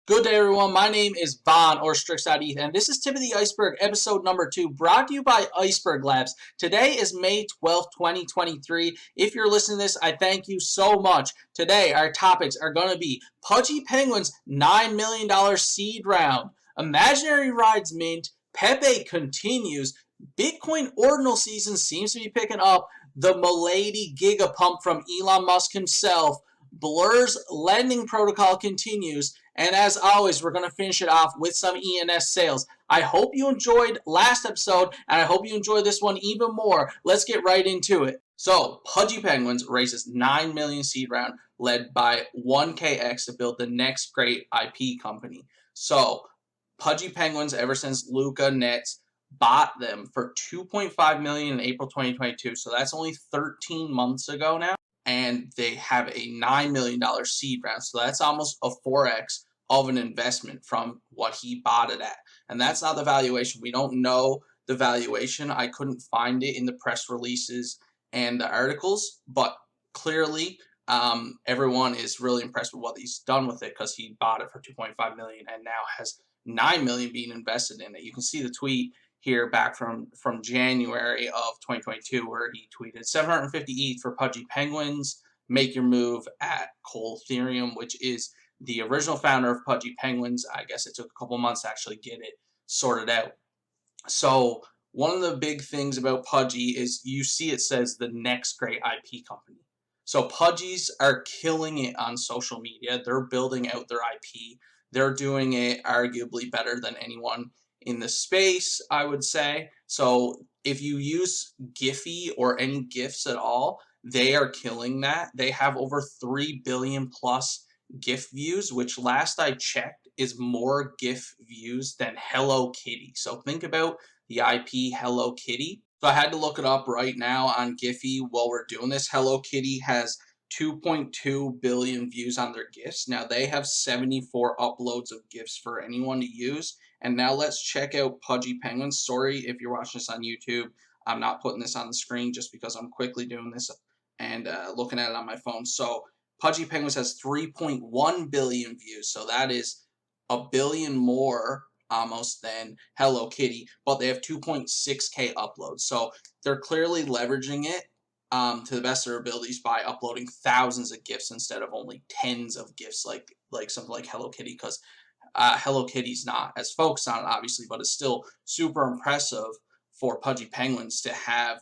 Good day, everyone. My name is Vaughn, or Stricks.eth, and this is Tip of the Iceberg, episode number 2, brought to you by Iceberg Labs. Today is May 12th, 2023. If you're listening to this, I thank you so much. Today, our topics are going to be Pudgy Penguins' $9 million seed round, Imaginary Rides Mint, PEPE continues, Bitcoin Ordinal season seems to be picking up, the Milady Gigapump from Elon Musk himself, Blur's lending protocol continues, and as always, we're going to finish it off with some ENS sales. I hope you enjoyed last episode, and I hope you enjoy this one even more. Let's get right into it. So, Pudgy Penguins raises $9 million seed round led by 1KX to build the next great IP company. So, Pudgy Penguins, ever since Luca Nets bought them for $2.5 million in April 2022, so that's only 13 months ago now. And they have a $9 million seed round. So that's almost a 4x of an investment from what he bought it at. And that's not the valuation. We don't know the valuation. I couldn't find it in the press releases and the articles, but clearly everyone is really impressed with what he's done with it because he bought it for $2.5 million and now has $9 million being invested in it. You can see the tweet here back from January of 2022 where he tweeted 750 ETH for Pudgy Penguins, make your move at Cole Ethereum, which is the original founder of Pudgy Penguins. I guess it took a couple months to actually get it sorted out. So one of the big things about Pudgy is you see it says the next great IP company. So Pudgies are killing it on social media. They're building out their IP. They're doing it arguably better than anyone in the space, I would say. So if you use Giphy or any GIFs at all, they are killing that. They have over 3 billion plus GIF views, which last I checked is more GIF views than Hello Kitty. So think about the IP Hello Kitty. So I had to look it up right now on Giphy while we're doing this. Hello Kitty has 2.2 billion views on their GIFs. Now they have 74 uploads of GIFs for anyone to use. And now let's check out Pudgy Penguins. Sorry if you're watching this on YouTube. I'm not putting this on the screen just because I'm quickly doing this and looking at it on my phone. So Pudgy Penguins has 3.1 billion views. So that is a billion more almost than Hello Kitty. But they have 2.6K uploads. So they're clearly leveraging it to the best of their abilities by uploading thousands of GIFs instead of only tens of GIFs like something like Hello Kitty, because Hello Kitty's not as focused on it, obviously, but it's still super impressive for Pudgy Penguins to have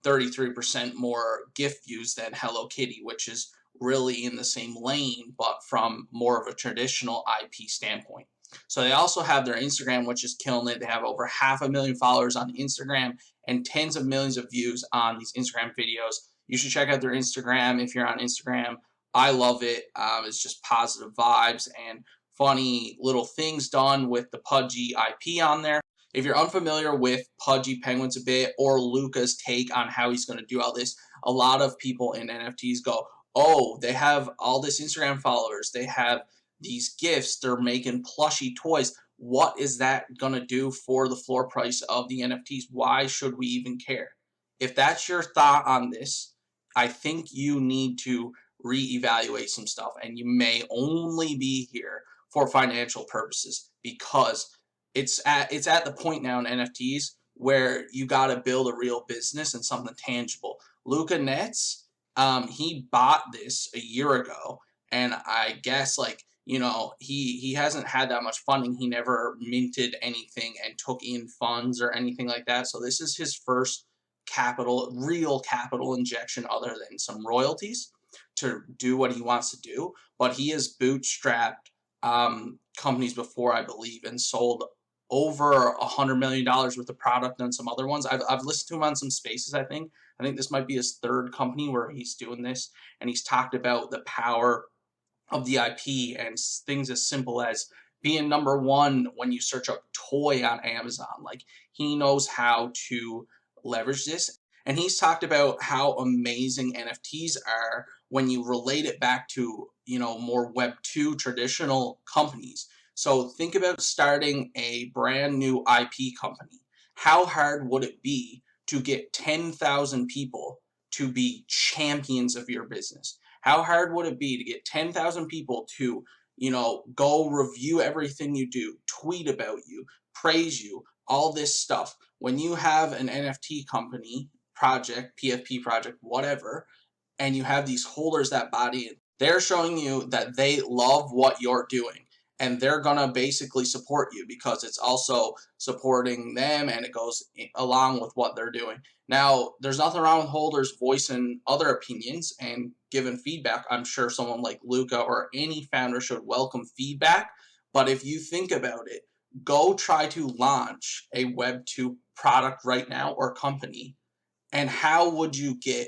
33% more GIF views than Hello Kitty, which is really in the same lane, but from more of a traditional IP standpoint. So they also have their Instagram, which is killing it. They have over 500,000 followers on Instagram and tens of millions of views on these Instagram videos. You should check out their Instagram if you're on Instagram. I love it. It's just positive vibes and funny little things done with the Pudgy IP on there. If you're unfamiliar with Pudgy Penguins a bit or Luca's take on how he's going to do all this, a lot of people in NFTs go, oh, they have all this Instagram followers. They have these gifts. They're making plushy toys. What is that going to do for the floor price of the NFTs? Why should we even care? If that's your thought on this, I think you need to reevaluate some stuff, and you may only be here for financial purposes, because it's at the point now in NFTs where you got to build a real business and something tangible. Luca Nets, he bought this a year ago, and I guess he hasn't had that much funding. He never minted anything and took in funds or anything like that. So this is his first real capital injection other than some royalties to do what he wants to do. But he has bootstrapped companies before, I believe, and sold over $100 million worth of product on some other ones. I've listened to him on some spaces. I think this might be his third company where he's doing this, and he's talked about the power of the IP and things as simple as being number one when you search up toy on Amazon. Like, he knows how to leverage this, and he's talked about how amazing NFTs are when you relate it back to, more Web 2 traditional companies. So think about starting a brand new IP company. How hard would it be to get 10,000 people to be champions of your business? How hard would it be to get 10,000 people to go review everything you do, tweet about you, praise you, all this stuff. When you have an NFT company, project, PFP project, whatever, and you have these holders that body in, they're showing you that they love what you're doing. And they're going to basically support you because it's also supporting them and it goes along with what they're doing. Now, there's nothing wrong with holders voicing other opinions and giving feedback. I'm sure someone like Luca or any founder should welcome feedback. But if you think about it, go try to launch a Web2 product right now or company. And how would you get,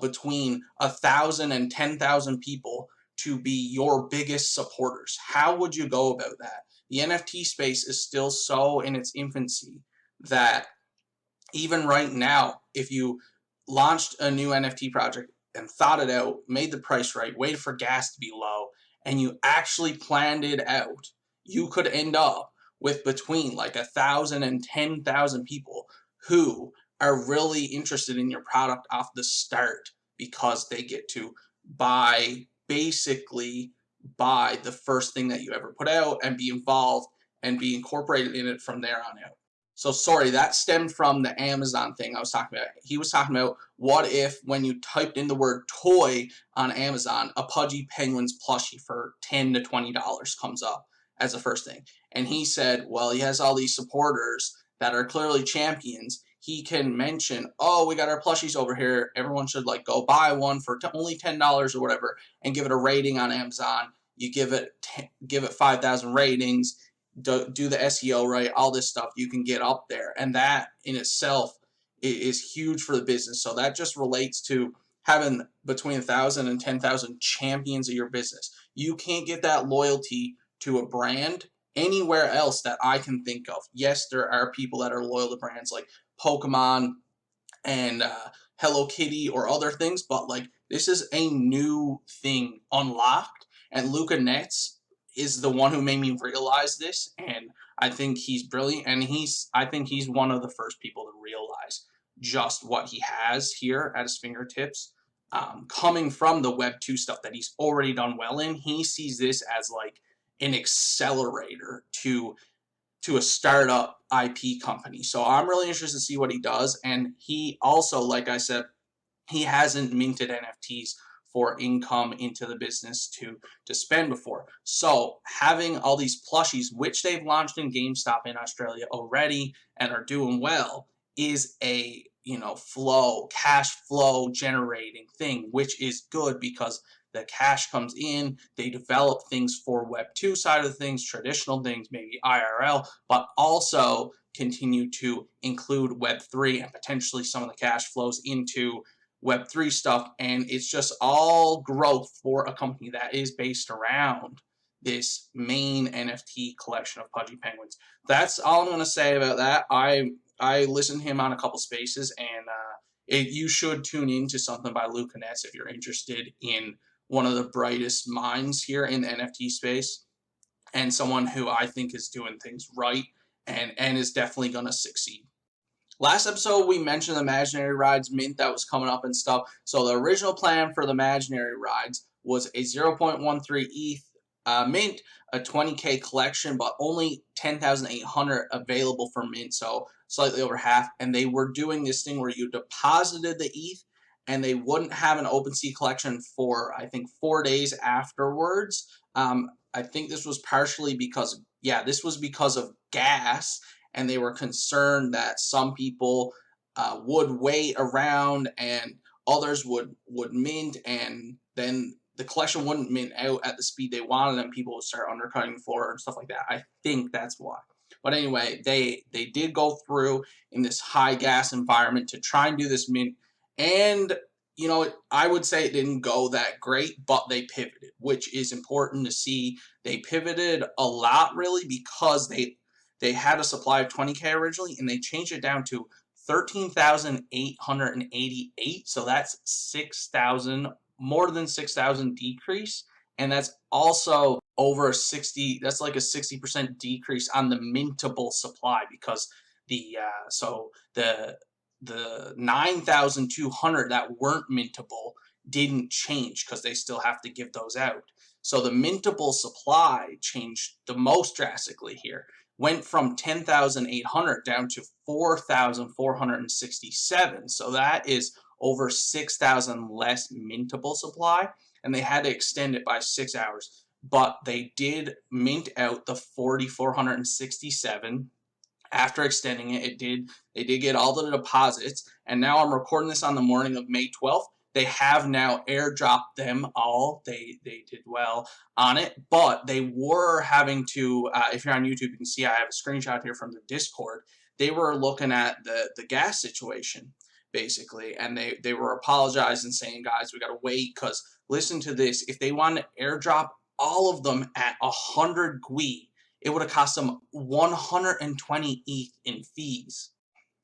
between 1,000 and 10,000 people to be your biggest supporters? How would you go about that? The NFT space is still so in its infancy that even right now, if you launched a new NFT project and thought it out, made the price right, waited for gas to be low, and you actually planned it out, you could end up with between like 1,000 and 10,000 people who are really interested in your product off the start because they get to basically buy the first thing that you ever put out and be involved and be incorporated in it from there on out. So sorry, that stemmed from the Amazon thing I was talking about. He was talking about what if when you typed in the word toy on Amazon, a Pudgy Penguins plushie for $10 to $20 comes up as the first thing. And he said, well, he has all these supporters that are clearly champions. He can mention, oh, we got our plushies over here. Everyone should go buy one for only $10 or whatever, and give it a rating on Amazon. You give it 5,000 ratings. Do the SEO right, all this stuff, you can get up there. And that in itself is huge for the business. So that just relates to having between 1,000 and 10,000 champions of your business. You can't get that loyalty to a brand anywhere else that I can think of. Yes, there are people that are loyal to brands like Pokemon and Hello Kitty or other things, but this is a new thing unlocked, and Luca Nets is the one who made me realize this, and I think he's brilliant, and I think he's one of the first people to realize just what he has here at his fingertips. Coming from the Web2 stuff that he's already done well in, he sees this as an accelerator to a startup IP company. So I'm really interested to see what he does. And he also, like I said, he hasn't minted NFTs for income into the business to spend before. So having all these plushies, which they've launched in GameStop in Australia already and are doing well, is a cash flow generating thing, which is good because the cash comes in, they develop things for Web 2 side of things, traditional things, maybe IRL, but also continue to include Web 3 and potentially some of the cash flows into Web 3 stuff. And it's just all growth for a company that is based around this main NFT collection of Pudgy Penguins. That's all I'm going to say about that. I listened to him on a couple spaces, and you should tune into something by Luca Nets if you're interested in one of the brightest minds here in the NFT space, and someone who I think is doing things right and is definitely going to succeed. Last episode, we mentioned the Imaginary Rides mint that was coming up and stuff. So the original plan for the Imaginary Rides was a 0.13 ETH mint, a 20K collection, but only 10,800 available for mint, so slightly over half. And they were doing this thing where you deposited the ETH, and they wouldn't have an OpenSea collection for, I think, 4 days afterwards. I think this was partially because, this was because of gas, and they were concerned that some people would wait around and others would mint, and then the collection wouldn't mint out at the speed they wanted, and people would start undercutting the floor and stuff like that. I think that's why. But anyway, they did go through in this high gas environment to try and do this mint. And, I would say it didn't go that great, but they pivoted, which is important to see. They pivoted a lot, really, because they had a supply of 20K originally, and they changed it down to 13,888. So that's 6,000, more than 6,000 decrease. And that's also over 60, that's like a 60% decrease on the mintable supply, because the 9,200 that weren't mintable didn't change because they still have to give those out. So the mintable supply changed the most drastically here. Went from 10,800 down to 4,467. So that is over 6,000 less mintable supply, and they had to extend it by 6 hours. But they did mint out the 4,467. After extending it, they did get all the deposits, and now I'm recording this on the morning of May 12th. They have now airdropped them all. They did well on it, but they were having to, if you're on YouTube, you can see I have a screenshot here from the Discord. They were looking at the gas situation, basically, and they were apologizing, saying, guys, we got to wait, because listen to this. If they want to airdrop all of them at 100 GUI, it would have cost them 120 ETH in fees.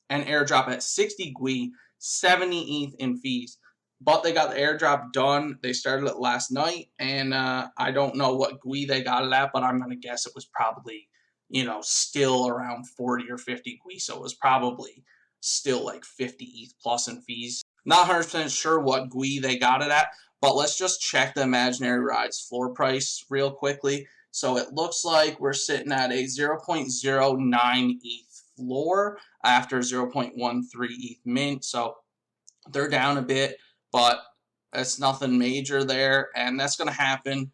And airdrop at 60 GUI, 70 ETH in fees. But they got the airdrop done. They started it last night, and I don't know what GUI they got it at, but I'm going to guess it was probably, still around 40 or 50 GUI. So it was probably still like 50 ETH plus in fees. Not 100% sure what GUI they got it at, but let's just check the Imaginary Rides floor price real quickly. So it looks like we're sitting at a 0.09 ETH floor after 0.13 ETH mint. So they're down a bit, but it's nothing major there, and that's going to happen.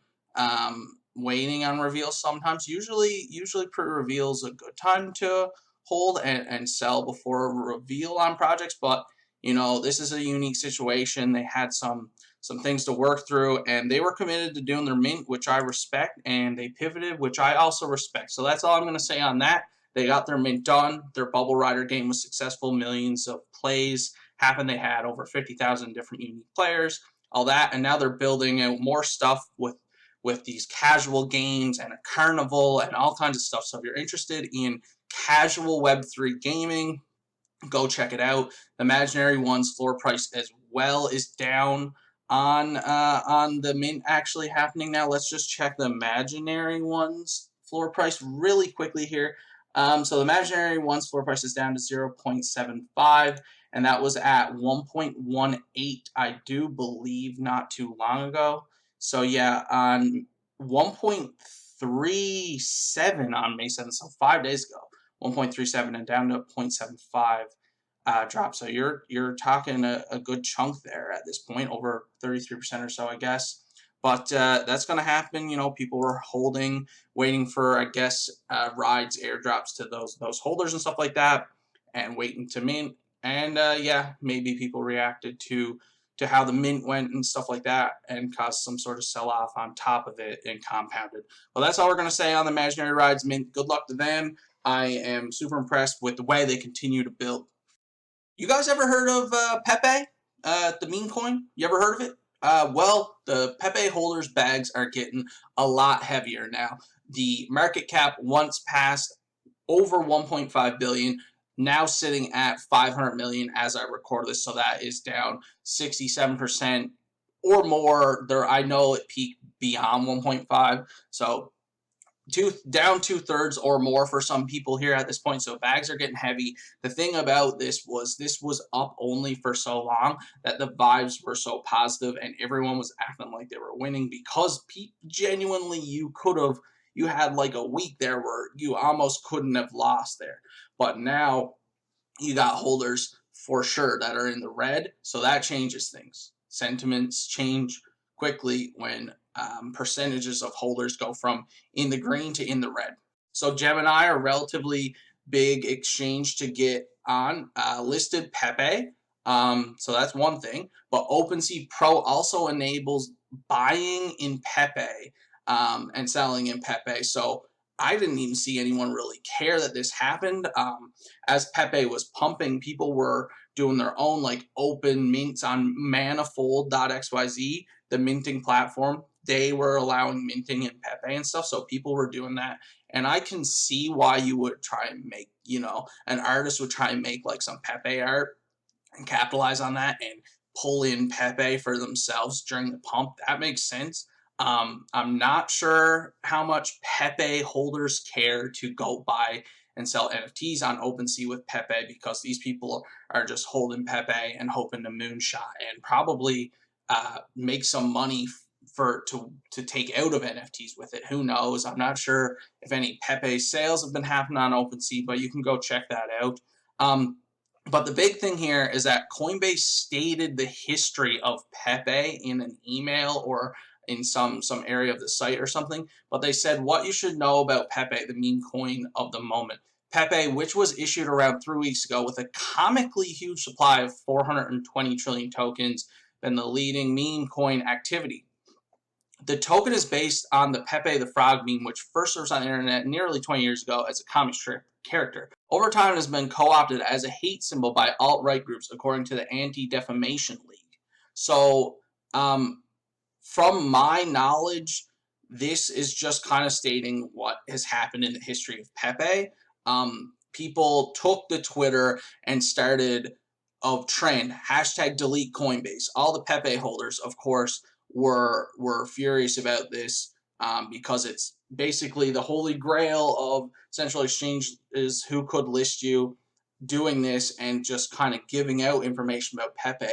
Waiting on reveals sometimes. Usually pre-reveal is a good time to hold and sell before a reveal on projects, but this is a unique situation. They had some things to work through, and they were committed to doing their mint, which I respect, and they pivoted, which I also respect. So that's all I'm going to say on that. They got their mint done. Their Bubble Rider game was successful. Millions of plays happened. They had over 50,000 different unique players, all that, and now they're building out more stuff with these casual games and a carnival and all kinds of stuff. So if you're interested in casual Web3 gaming, go check it out. The Imaginary One's floor price as well is down on the mint actually happening now. Let's just check the Imaginary One's floor price really quickly here. So the Imaginary One's floor price is down to 0.75, and that was at 1.18, I do believe, not too long ago. So yeah, on 1.37 on May 7th, so 5 days ago, 1.37 and down to 0.75 drop. So you're talking a good chunk there at this point, over 33% or so, I guess. But that's going to happen. People were holding, waiting for, I guess, rides, airdrops to those holders and stuff like that, and waiting to mint. And yeah, maybe people reacted to how the mint went and stuff like that, and caused some sort of sell-off on top of it and compounded. Well, that's all we're going to say on the Imaginary Rides mint. Good luck to them. I am super impressed with the way they continue to build. You guys ever heard of PEPE, the meme coin? You ever heard of it? Well, the PEPE holders' bags are getting a lot heavier now. The market cap once passed over 1.5 billion, now sitting at 500 million as I record this, so that is down 67% or more. I know it peaked beyond 1.5, so down 2/3 or more for some people here at this point. So bags are getting heavy. The thing about this was up only for so long that the vibes were so positive and everyone was acting like they were winning, because genuinely you had like a week there where you almost couldn't have lost there. But now you got holders for sure that are in the red, so that changes things. Sentiments change quickly when percentages of holders go from in the green to in the red. So Gemini, a relatively big exchange to get on, listed PEPE. So that's one thing. But OpenSea Pro also enables buying in PEPE and selling in PEPE. So I didn't even see anyone really care that this happened. As PEPE was pumping, people were doing their own like open mints on Manifold.xyz, the minting platform. They were allowing minting in PEPE and stuff, so people were doing that. And I can see why you would try and make, an artist would try and make like some PEPE art and capitalize on that and pull in PEPE for themselves during the pump. That makes sense. I'm not sure how much PEPE holders care to go buy and sell NFTs on OpenSea with PEPE, because these people are just holding PEPE and hoping to moonshot and probably make some money to take out of NFTs with it. Who knows? I'm not sure if any PEPE sales have been happening on OpenSea, but you can go check that out. But the big thing here is that Coinbase stated the history of PEPE in an email or in some area of the site or something. But they said what you should know about PEPE, the meme coin of the moment. PEPE, which was issued around 3 weeks ago with a comically huge supply of 420 trillion tokens, been the leading meme coin activity. The token is based on the Pepe the Frog meme, which first surfaced on the internet nearly 20 years ago as a comic strip character. Over time, it has been co-opted as a hate symbol by alt-right groups, according to the Anti-Defamation League. So, from my knowledge, this is just kind of stating what has happened in the history of Pepe. People took the Twitter and started a trend, hashtag delete Coinbase. All the Pepe holders, of course, were furious about this because it's basically the holy grail of central exchanges who could list you, doing this and just kind of giving out information about Pepe,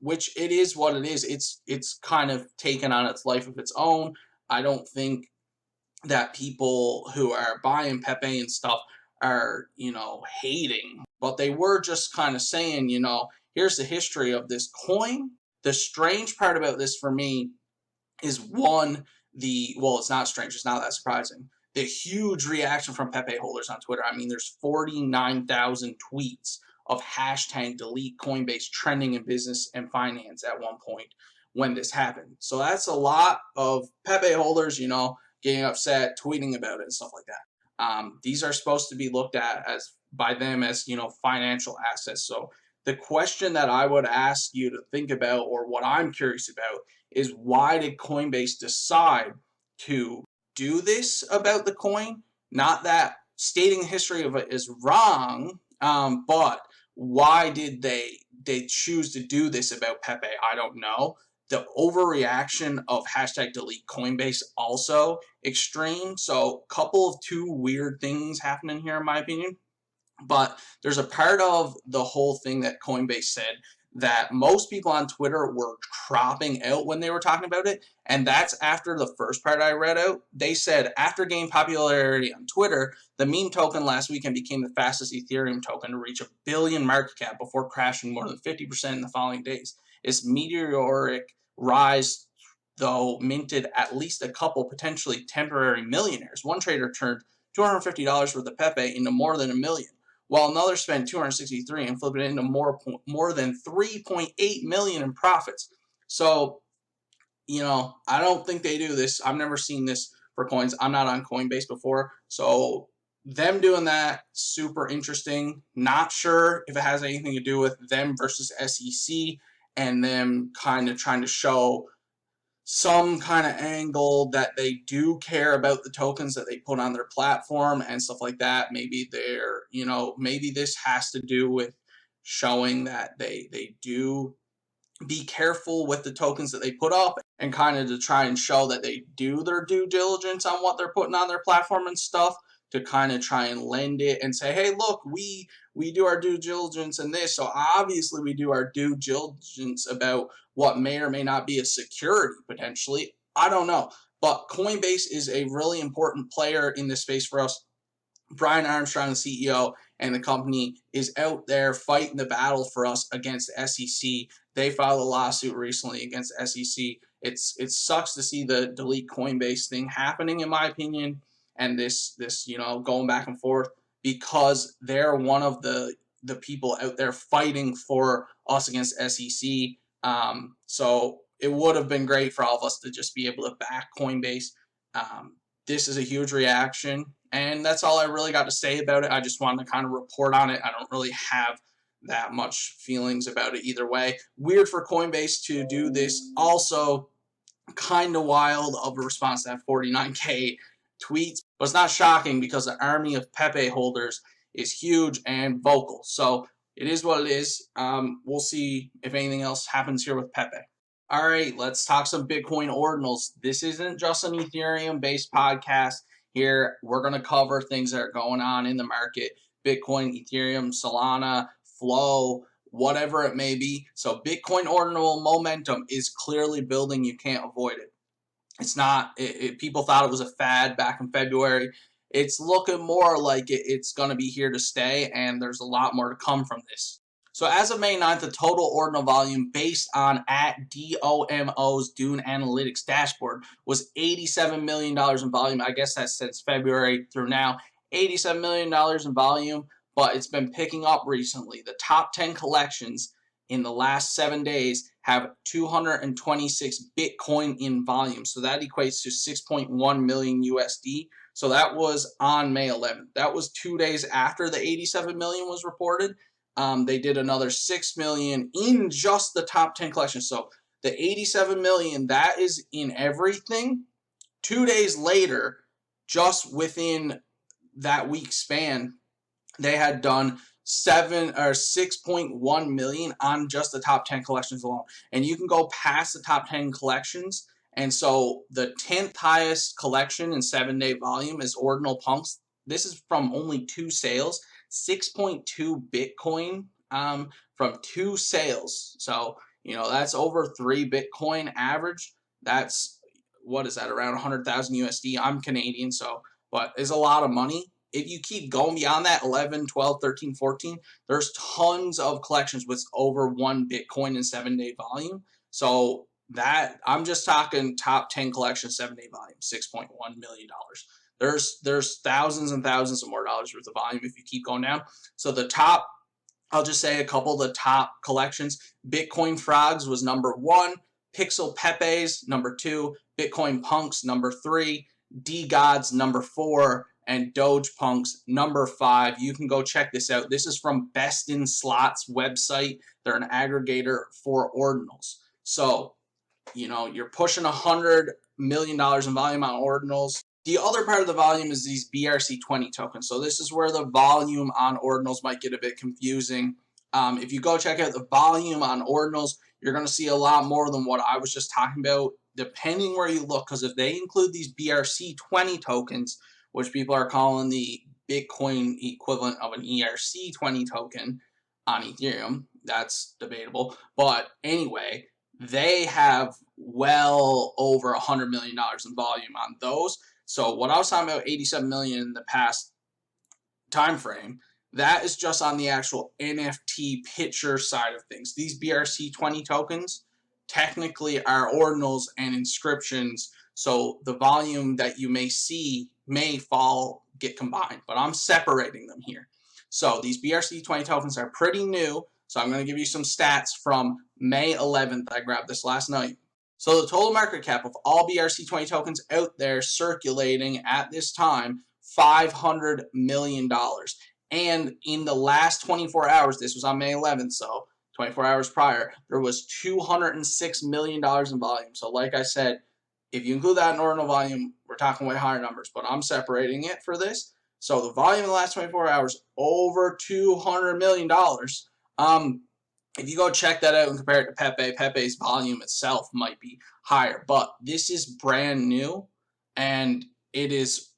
which it is what it is. It's kind of taken on its life of its own. I don't think that people who are buying Pepe and stuff are, hating, but they were just kind of saying, here's the history of this coin. The strange part about this for me is it's not strange, it's not that surprising. The huge reaction from Pepe holders on Twitter. I mean, there's 49,000 tweets of hashtag delete Coinbase trending in business and finance at one point when this happened. So that's a lot of Pepe holders, getting upset, tweeting about it and stuff like that. These are supposed to be looked at by them as financial assets. So the question that I would ask you to think about, or what I'm curious about, is why did Coinbase decide to do this about the coin? Not that stating the history of it is wrong, but why did they choose to do this about Pepe? I don't know. The overreaction of hashtag delete Coinbase also extreme. So couple of two weird things happening here in my opinion. But there's a part of the whole thing that Coinbase said that most people on Twitter were cropping out when they were talking about it. And that's after the first part I read out. They said, after gaining popularity on Twitter, the meme token last weekend became the fastest Ethereum token to reach $1 billion market cap before crashing more than 50% in the following days. Its meteoric rise, though, minted at least a couple potentially temporary millionaires. One trader turned $250 worth of Pepe into more than $1 million, while another spent $263 and flipped it into more than $3.8 million in profits. So, I don't think they do this. I've never seen this for coins. I'm not on Coinbase before, so them doing that, super interesting. Not sure if it has anything to do with them versus SEC and them kind of trying to show some kind of angle that they do care about the tokens that they put on their platform and stuff like that. Maybe maybe this has to do with showing that they do be careful with the tokens that they put up and kind of to try and show that they do their due diligence on what they're putting on their platform and stuff, to kind of try and lend it and say, hey, look, we do our due diligence in this, so obviously we do our due diligence about what may or may not be a security potentially. I don't know. But Coinbase is a really important player in this space for us. Brian Armstrong, the CEO, and the company is out there fighting the battle for us against the SEC. They filed a lawsuit recently against the SEC. It sucks to see the delete Coinbase thing happening, in my opinion, and this going back and forth, because they're one of the people out there fighting for us against SEC. So it would have been great for all of us to just be able to back Coinbase. This is a huge reaction, and that's all I really got to say about it. I just wanted to kind of report on it. I don't really have that much feelings about it either way. Weird for Coinbase to do this. Also, kind of wild of a response to that 49K tweets, but it's not shocking because the army of Pepe holders is huge and vocal. So it is what it is. We'll see if anything else happens here with Pepe. All right, let's talk some Bitcoin ordinals. This isn't just an Ethereum-based podcast. Here, we're going to cover things that are going on in the market. Bitcoin, Ethereum, Solana, Flow, whatever it may be. So Bitcoin ordinal momentum is clearly building. You can't avoid it. It's not, people thought it was a fad back in February. It's looking more like it's going to be here to stay, and there's a lot more to come from this. So as of May 9th, the total ordinal volume based on @DOMO's Dune Analytics dashboard was $87 million in volume. I guess that's since February through now. $87 million in volume, but it's been picking up recently. The top 10 collections in the last 7 days have 226 Bitcoin in volume. So that equates to 6.1 million USD. So that was on May 11th. That was 2 days after the 87 million was reported. They did another 6 million in just the top 10 collections. So the 87 million, that is in everything. 2 days later, just within that week span, they had done 6.1 million on just the top 10 collections alone. And you can go past the top 10 collections. And so the 10th highest collection in 7-day volume is Ordinal Punks. This is from only 2 sales, 6.2 Bitcoin from 2 sales. So, you know, that's over 3 Bitcoin average. That's, what is that, around 100,000 USD. I'm Canadian, so, but it's a lot of money. If you keep going beyond that, 11, 12, 13, 14, there's tons of collections with over 1 Bitcoin in 7-day volume. So that, I'm just talking top 10 collections, 7-day volume, $6.1 million. There's thousands and thousands of more dollars worth of volume if you keep going down. So the top, I'll just say a couple of the top collections. Bitcoin Frogs was number 1. Pixel Pepes, number 2. Bitcoin Punks, number 3. D-Gods, number 4. And Doge Punks, number 5. You can go check this out. This is from Best in Slots website. They're an aggregator for ordinals. So, you know, you're pushing $100 million in volume on ordinals. The other part of the volume is these BRC20 tokens. So this is where the volume on ordinals might get a bit confusing. If you go check out the volume on ordinals, you're going to see a lot more than what I was just talking about, depending where you look. Because if they include these BRC20 tokens, which people are calling the Bitcoin equivalent of an ERC20 token on Ethereum, that's debatable. But anyway, they have well over $100 million in volume on those. So what I was talking about, 87 million in the past time frame, that is just on the actual NFT picture side of things. These BRC20 tokens technically are ordinals and inscriptions. So the volume that you may see may get combined, but I'm separating them here. So these BRC20 tokens are pretty new. So I'm going to give you some stats from May 11th. I grabbed this last night. So the total market cap of all BRC20 tokens out there circulating at this time, $500 million. And in the last 24 hours, this was on May 11th, so 24 hours prior, there was $206 million in volume. So like I said, if you include that in ordinal volume, we're talking way higher numbers, but I'm separating it for this. So the volume in the last 24 hours, over $200 million. If you go check that out and compare it to PEPE, PEPE's volume itself might be higher, but this is brand new, and it is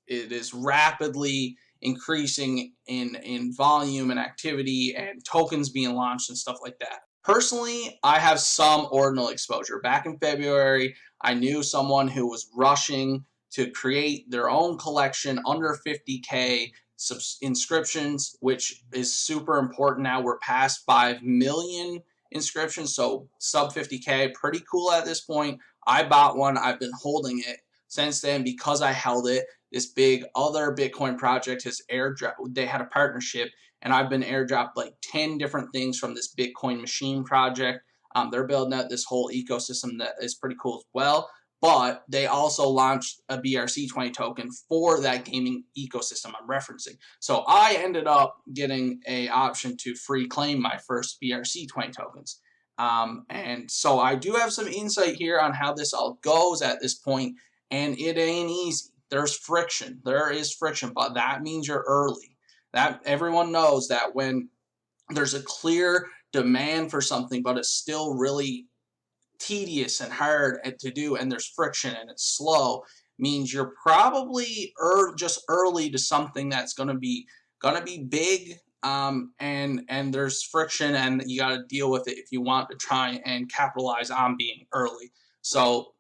rapidly increasing in volume and activity and tokens being launched and stuff like that. Personally, I have some ordinal exposure. Back in February, I knew someone who was rushing to create their own collection under 50K inscriptions, which is super important now. We're past 5 million inscriptions, so sub 50K, pretty cool at this point. I bought one. I've been holding it since then because I held it. This big other Bitcoin project has airdropped. They had a partnership, and I've been airdropped like 10 different things from this Bitcoin machine project. They're building out this whole ecosystem that is pretty cool as well. But they also launched a BRC20 token for that gaming ecosystem I'm referencing. So I ended up getting an option to free claim my first BRC20 tokens. And so I do have some insight here on how this all goes at this point, and it ain't easy. There's friction. There is friction, but that means you're early. That everyone knows that when there's a clear demand for something, but it's still really tedious and hard to do, and there's friction and it's slow, means you're probably just early to something that's gonna be big, and there's friction, and you got to deal with it if you want to try and capitalize on being early. So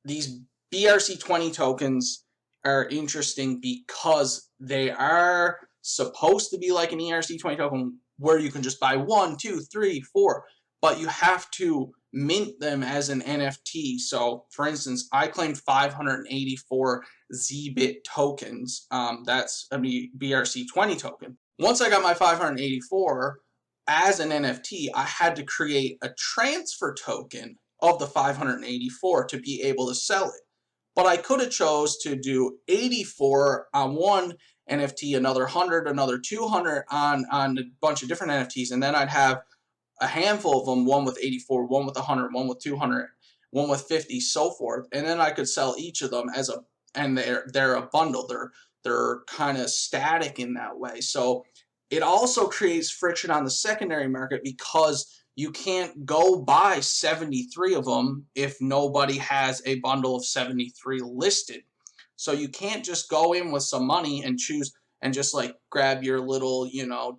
these BRC20 tokens are interesting because they are supposed to be like an ERC20 token where you can just buy 1, 2, 3, 4, but you have to mint them as an NFT. So for instance, I claimed 584 ZBit tokens. That's a BRC20 token. Once I got my 584 as an NFT, I had to create a transfer token of the 584 to be able to sell it. But I could have chose to do 84 on one NFT, another 100, another 200 on a bunch of different NFTs, and then I'd have a handful of them, one with 84, one with 100, one with 200, one with 50, so forth. And then I could sell each of them as a, and they're a bundle. They're kind of static in that way. So it also creates friction on the secondary market because you can't go buy 73 of them if nobody has a bundle of 73 listed. So you can't just go in with some money and choose and just like grab your little,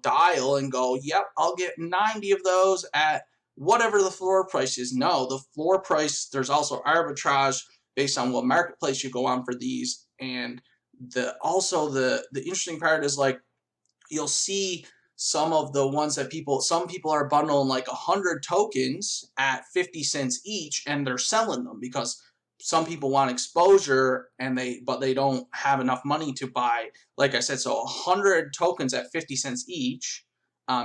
dial and go, yep, I'll get 90 of those at whatever the floor price is. No, the floor price, there's also arbitrage based on what marketplace you go on for these. And the interesting part is like you'll see some of the ones that some people are bundling like 100 tokens at 50 cents each, and they're selling them because some people want exposure but they don't have enough money to buy, like I said, so 100 tokens at 50 cents each.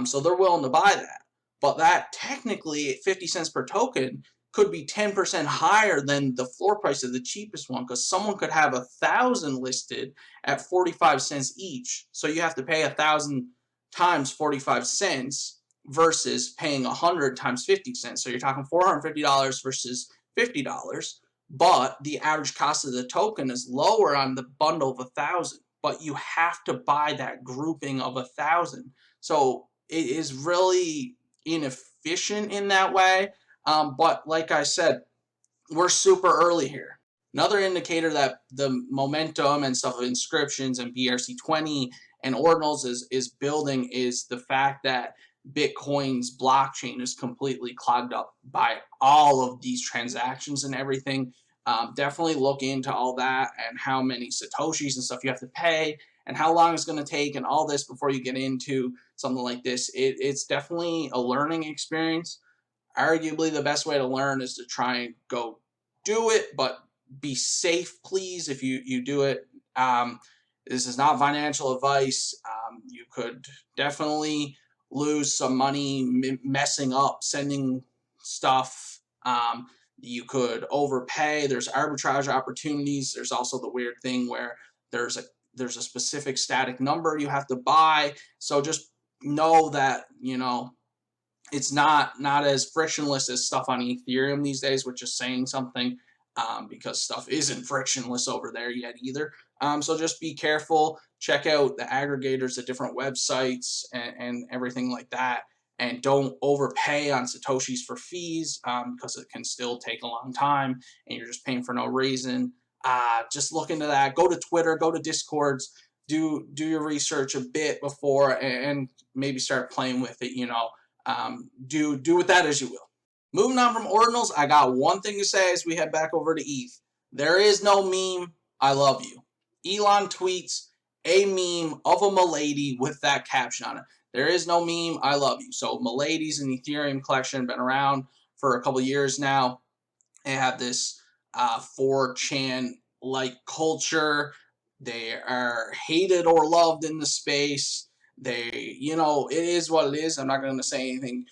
So they're willing to buy that. But that technically at 50 cents per token could be 10% higher than the floor price of the cheapest one, because someone could have 1,000 listed at 45 cents each. So you have to pay 1,000 times 45 cents versus paying 100 times 50 cents. So you're talking $450 versus $50. But the average cost of the token is lower on the bundle of 1,000. But you have to buy that grouping of 1,000. So it is really inefficient in that way. But like I said, we're super early here. Another indicator that the momentum and stuff of inscriptions and BRC20 and ordinals is building is the fact that Bitcoin's blockchain is completely clogged up by all of these transactions and everything. Definitely look into all that and how many Satoshis and stuff you have to pay and how long it's going to take and all this before you get into something like this. It's definitely a learning experience. Arguably the best way to learn is to try and go do it, but be safe, please, if you do it. This is not financial advice. You could definitely lose some money messing up, sending stuff. You could overpay. There's arbitrage opportunities. There's also the weird thing where there's a specific static number you have to buy. So just know that, it's not as frictionless as stuff on Ethereum these days, which is saying something, because stuff isn't frictionless over there yet either. So just be careful. Check out the aggregators, the different websites, and everything like that. And don't overpay on Satoshis for fees, because it can still take a long time and you're just paying for no reason. Just look into that. Go to Twitter, go to Discords, do your research a bit before and maybe start playing with it, do with that as you will. Moving on from ordinals, I got one thing to say as we head back over to ETH. There is no meme, I love you. Elon tweets a meme of a Milady with that caption on it. There is no meme, I love you. So Milady's an Ethereum collection, been around for a couple years now. They have this 4chan-like culture. They are hated or loved in the space. It is what it is. I'm not going to say anything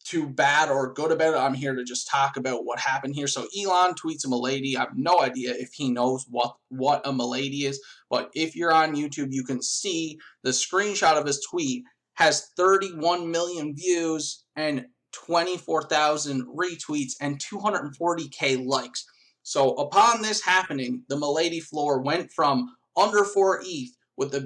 too bad or good about it. I'm here to just talk about what happened here. So Elon tweets a Milady. I have no idea if he knows what a Milady is, but if you're on YouTube, you can see the screenshot of his tweet has 31 million views and 24,000 retweets and 240K likes. So upon this happening, the Milady floor went from under 4 ETH with the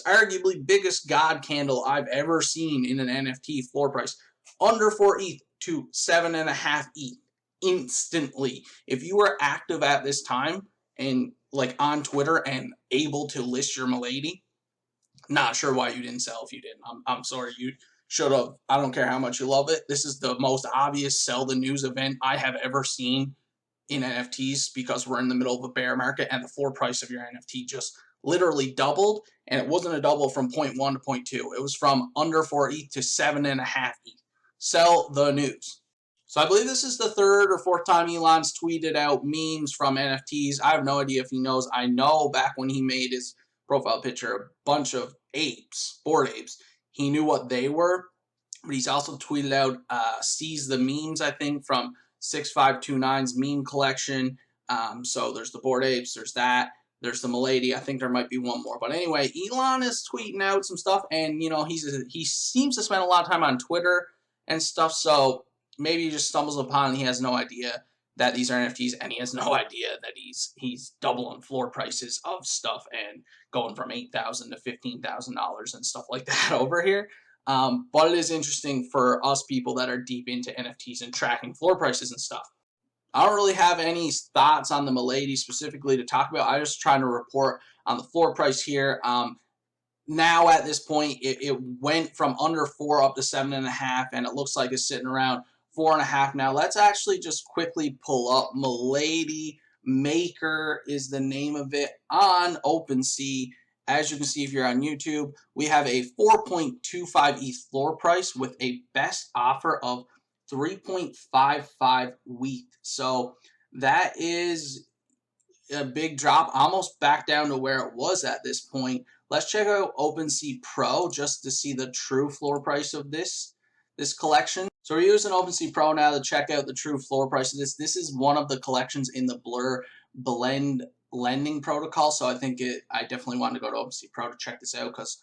arguably biggest God candle I've ever seen in an NFT floor price, under 4 ETH to 7.5 ETH instantly. If you were active at this time and like on Twitter and able to list your Milady, Not sure why you didn't sell if you didn't. I'm sorry. You should have. I don't care how much you love it. This is the most obvious sell the news event I have ever seen in NFTs because we're in the middle of a bear market and the floor price of your NFT just literally doubled. And it wasn't a double from 0.1 to 0.2. It was from under 4 ETH to 7.5 ETH. Sell the news. So I believe this is the third or fourth time Elon's tweeted out memes from NFTs. I have no idea if he knows. I know back when he made his profile picture, a bunch of apes, bored apes, he knew what they were. But he's also tweeted out Seize the Memes, I think, from 6529's meme collection. So there's the bored apes, there's that. There's the Milady. I think there might be one more. But anyway, Elon is tweeting out some stuff. And, you know, he seems to spend a lot of time on Twitter and stuff. So maybe he just stumbles upon, he has no idea that these are NFTs, and he has no idea that he's doubling floor prices of stuff and going from $8,000 to $15,000 and stuff like that over here. But it is interesting for us people that are deep into NFTs and tracking floor prices and stuff. I don't really have any thoughts on the Milady specifically to talk about. I'm just trying to report on the floor price here. Now at this point, it went from under 4 up to 7.5, and it looks like it's sitting around 4.5 now. Let's actually just quickly pull up Milady Maker is the name of it on OpenSea. As you can see, if you're on YouTube, we have a 4.25 ETH floor price with a best offer of 3.55 ETH. So that is a big drop, almost back down to where it was at this point. Let's check out OpenSea Pro just to see the true floor price of this collection. So we're using OpenSea Pro now to check out the true floor price of this. This is one of the collections in the Blur blend lending protocol. So I definitely wanted to go to OpenSea Pro to check this out because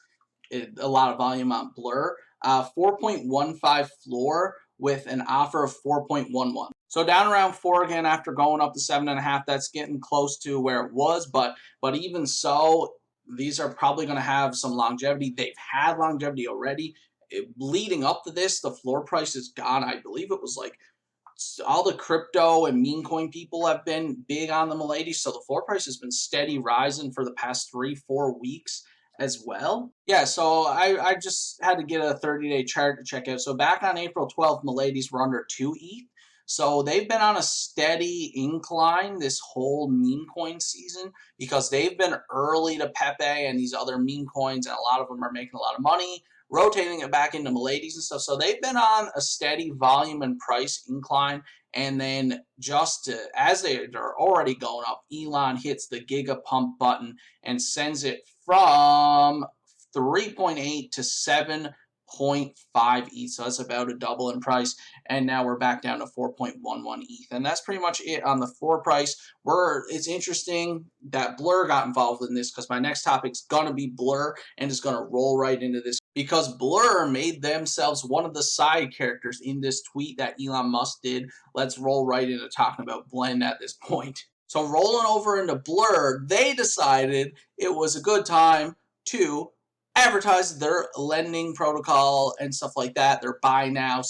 a lot of volume on Blur. 4.15 floor with an offer of 4.11. So down around 4 again after going up to 7.5. That's getting close to where it was, but even so, these are probably going to have some longevity. They've had longevity already. Leading up to this, the floor price is gone. I believe it was like all the crypto and meme coin people have been big on the Milady, so the floor price has been steady rising for the past 3-4 weeks as well. Yeah, so I just had to get a 30-day chart to check out. So back on April 12th, Milady's were under 2 ETH. So they've been on a steady incline this whole meme coin season because they've been early to PEPE and these other meme coins, and a lot of them are making a lot of money, rotating it back into Milady's and stuff. So they've been on a steady volume and price incline. And then just as they're already going up, Elon hits the Giga Pump button and sends it from 3.8 to 7.5 ETH. So that's about a double in price. And now we're back down to 4.11 ETH. And that's pretty much it on the floor price. It's interesting that Blur got involved in this because my next topic's going to be Blur and is going to roll right into this because Blur made themselves one of the side characters in this tweet that Elon Musk did. Let's roll right into talking about Blend at this point. So rolling over into Blur, they decided it was a good time to advertise their lending protocol and stuff like that, their buy now,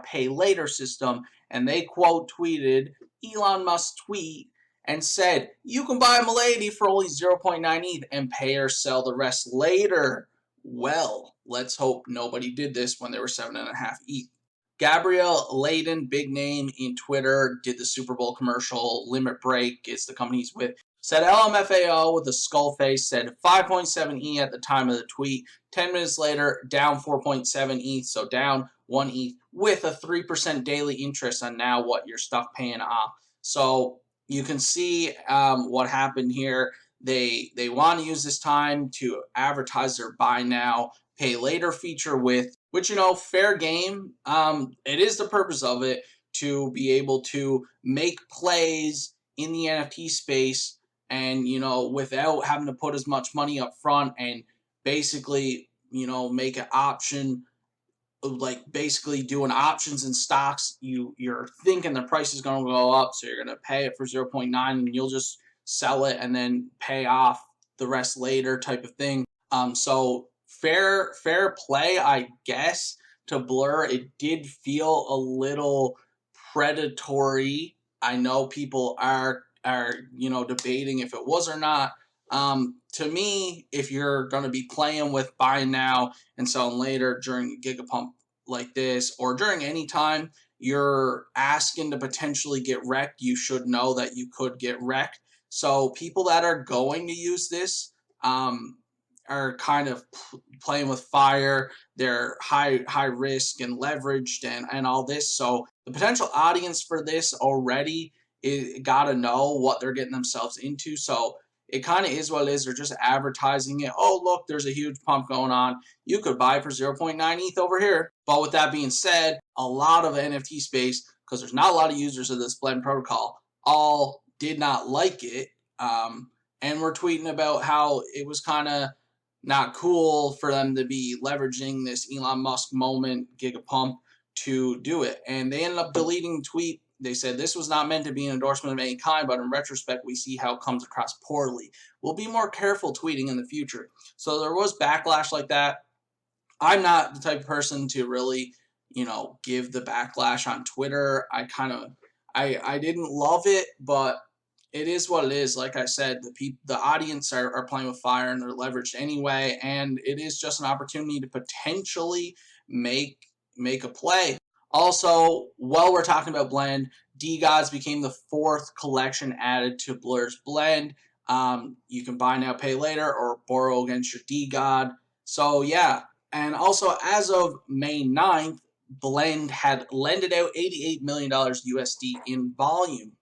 pay later system, and they quote tweeted Elon Musk's tweet and said, you can buy Milady for only 0.9 ETH and pay or sell the rest later. Well, let's hope nobody did this when they were 7.5 ETH. Gabrielle Layden, big name in Twitter, did the Super Bowl commercial. Limit Break is the company he's with. Said LMFAO with a skull face, said 5.7 ETH at the time of the tweet. 10 minutes later, down 4.7 ETH, so down 1 ETH with a 3% daily interest on now what your stuff paying off. So you can see what happened here. They want to use this time to advertise their buy now, pay later feature with, which, you know, fair game. It is the purpose of it to be able to make plays in the NFT space and, you know, without having to put as much money up front and basically, you know, make an option, like basically doing options and stocks. You're thinking the price is going to go up, so you're going to pay it for 0.9 and you'll just sell it and then pay off the rest later type of thing. So fair play, I guess, to Blur. It did feel a little predatory. I know people are you know, debating if it was or not. To me, if you're going to be playing with buying now and selling later during a gigapump like this, or during any time you're asking to potentially get wrecked, you should know that you could get wrecked. So people that are going to use this are kind of playing with fire. They're high risk and leveraged and all this. So the potential audience for this already got to know what they're getting themselves into. So it kind of is what it is. They're just advertising it. Oh, look, there's a huge pump going on. You could buy for 0.9 ETH over here. But with that being said, a lot of the NFT space, because there's not a lot of users of this blend protocol, all did not like it. And we're tweeting about how it was kind of not cool for them to be leveraging this Elon Musk moment gigapump to do it. And they ended up deleting the tweet. They said this was not meant to be an endorsement of any kind, but in retrospect, we see how it comes across poorly. We'll be more careful tweeting in the future. So there was backlash like that. I'm not the type of person to really, give the backlash on Twitter. I didn't love it, but it is what it is. Like I said, the audience are playing with fire and they're leveraged anyway, and it is just an opportunity to potentially make a play. Also, while we're talking about blend, DeGods became the 4th collection added to Blur's blend. You can buy now, pay later, or borrow against your DeGod. So yeah, and also as of May 9th, Blend had lended out $88 million USD in volume.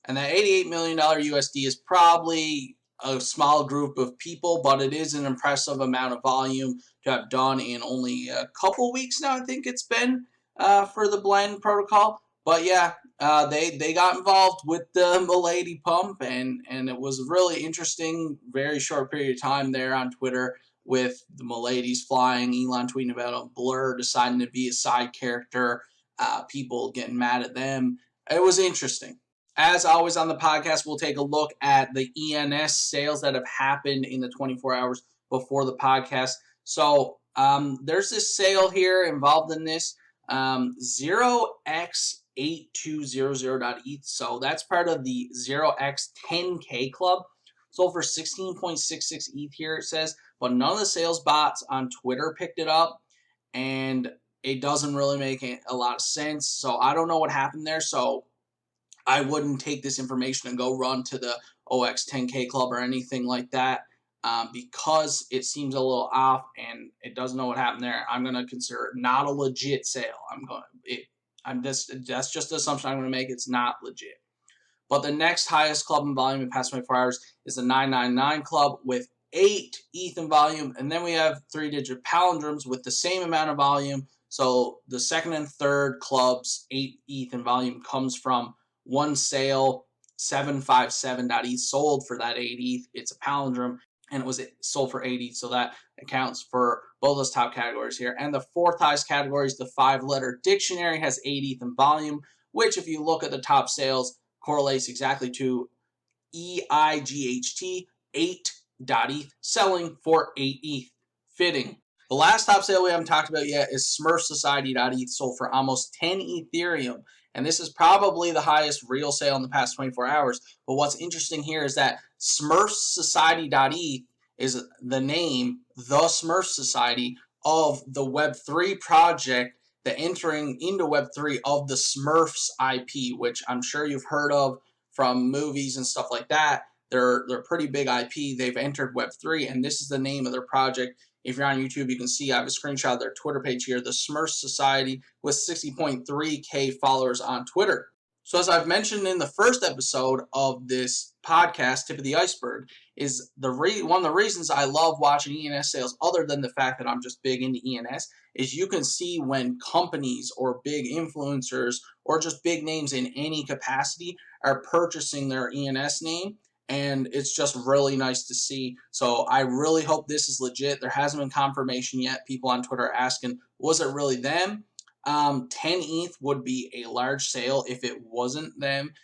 And that $88 million USD is probably a small group of people, but it is an impressive amount of volume to have done in only a couple weeks now, I think it's been, for the blend protocol. But yeah, they got involved with the Milady pump, and it was really interesting, very short period of time there on Twitter with the Miladies flying, Elon tweeting about a Blur deciding to be a side character, people getting mad at them. It was interesting. As always on the podcast, we'll take a look at the ENS sales that have happened in the 24 hours before the podcast. So there's this sale here involved in this, 0x8200.eth. So that's part of the 0x10K club. Sold for 16.66 ETH here, it says. But none of the sales bots on Twitter picked it up. And it doesn't really make a lot of sense. So I don't know what happened there. So I wouldn't take this information and go run to the OX10K club or anything like that, because it seems a little off and it doesn't know what happened there. I'm going to consider it not a legit sale. That's just the assumption I'm going to make. It's not legit. But the next highest club in volume in the past 24 hours is the 999 club with 8 ETH in volume. And then we have 3-digit palindromes with the same amount of volume. So the second and third clubs, 8 ETH in volume, comes from one sale, 757.eth sold for that 8 ETH. It's a palindrome, and it was sold for 8 ETH, so that accounts for both those top categories here. And the 4th highest category is the 5-letter dictionary, has 8 ETH in volume, which if you look at the top sales, correlates exactly to EIGHT 8.eth, selling for 8 ETH. Fitting. The last top sale we haven't talked about yet is Smurf Society.eth, sold for almost 10 Ethereum. And this is probably the highest real sale in the past 24 hours. But what's interesting here is that Smurf Society.eth is the name, the Smurf Society, of the Web3 project, the entering into Web3 of the Smurfs IP, which I'm sure you've heard of from movies and stuff like that. They're pretty big IP. They've entered Web3, and this is the name of their project. If you're on YouTube, you can see I have a screenshot of their Twitter page here, the Smurf Society, with 60.3K followers on Twitter. So as I've mentioned in the first episode of this podcast, Tip of the Iceberg, is one of the reasons I love watching ENS sales, other than the fact that I'm just big into ENS, is you can see when companies or big influencers or just big names in any capacity are purchasing their ENS name. And it's just really nice to see. So I really hope this is legit. There hasn't been confirmation yet. People on Twitter are asking, was it really them? 10 ETH would be a large sale if it wasn't them.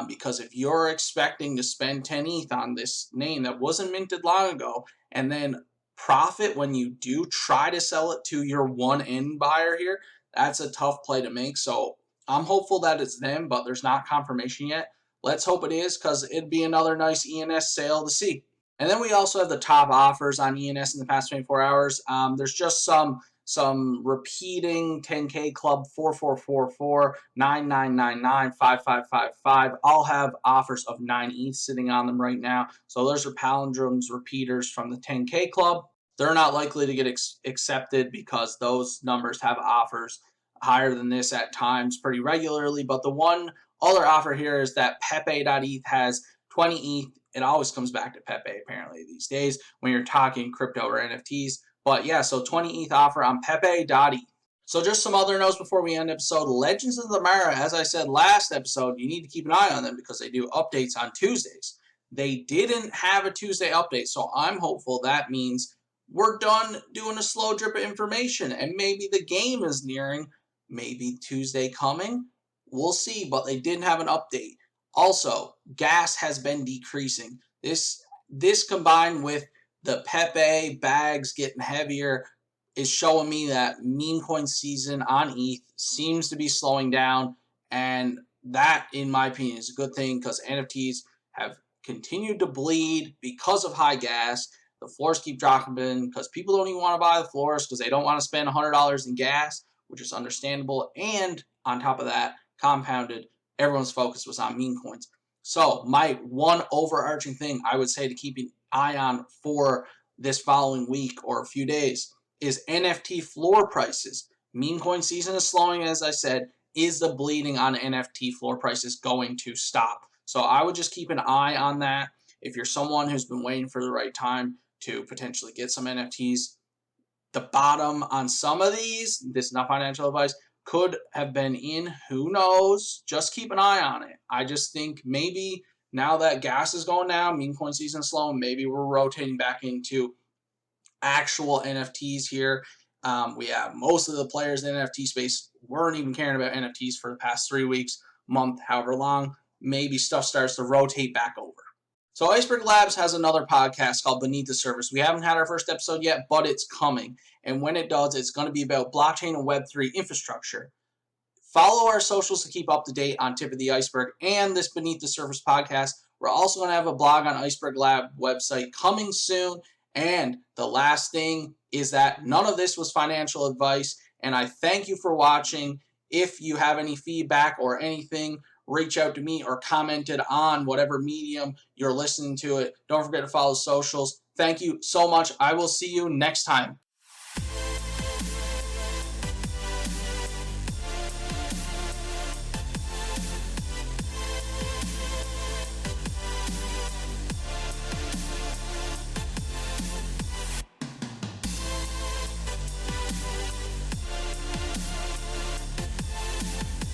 Because if you're expecting to spend 10 ETH on this name that wasn't minted long ago, and then profit when you do try to sell it to your one-end buyer here, that's a tough play to make. So I'm hopeful that it's them, but there's not confirmation yet. Let's hope it is, because it'd be another nice ENS sale to see. And then we also have the top offers on ENS in the past 24 hours. There's just some repeating 10K Club 4444, 9999, 5555. All have offers of 9 ETH sitting on them right now. So those are palindromes repeaters from the 10K Club. They're not likely to get accepted because those numbers have offers higher than this at times pretty regularly. But the one other offer here is that PEPE.eth has 20 ETH. It always comes back to PEPE apparently these days when you're talking crypto or NFTs. But yeah, so 20 ETH offer on PEPE.eth. So just some other notes before we end episode. Legends of the Mara, as I said last episode, you need to keep an eye on them because they do updates on Tuesdays. They didn't have a Tuesday update, so I'm hopeful that means we're done doing a slow drip of information and maybe the game is nearing, maybe Tuesday coming. We'll see, but they didn't have an update. Also, gas has been decreasing. This combined with the PEPE bags getting heavier is showing me that meme coin season on ETH seems to be slowing down, and that, in my opinion, is a good thing because NFTs have continued to bleed because of high gas. The floors keep dropping because people don't even want to buy the floors because they don't want to spend $100 in gas, which is understandable. And on top of that, compounded, everyone's focus was on meme coins. So my one overarching thing I would say to keep an eye on for this following week or a few days is NFT floor prices. Meme coin season is slowing, as I said. Is the bleeding on NFT floor prices going to stop? So I would just keep an eye on that. If you're someone who's been waiting for the right time to potentially get some NFTs, the bottom on some of these, this is not financial advice, could have been in. Who knows? Just keep an eye on it. I just think maybe now that gas is going down, meme coin season is slow, maybe we're rotating back into actual NFTs here. We have most of the players in the NFT space weren't even caring about NFTs for the past 3 weeks, month, however long. Maybe stuff starts to rotate back over. So Iceberg Labs has another podcast called Beneath the Surface. We haven't had our first episode yet, but it's coming. And when it does, it's going to be about blockchain and Web3 infrastructure. Follow our socials to keep up to date on Tip of the Iceberg and this Beneath the Surface podcast. We're also going to have a blog on Iceberg Lab website coming soon. And the last thing is that none of this was financial advice. And I thank you for watching. If you have any feedback or anything, reach out to me or commented on whatever medium you're listening to it. Don't forget to follow socials. Thank you so much. I will see you next time.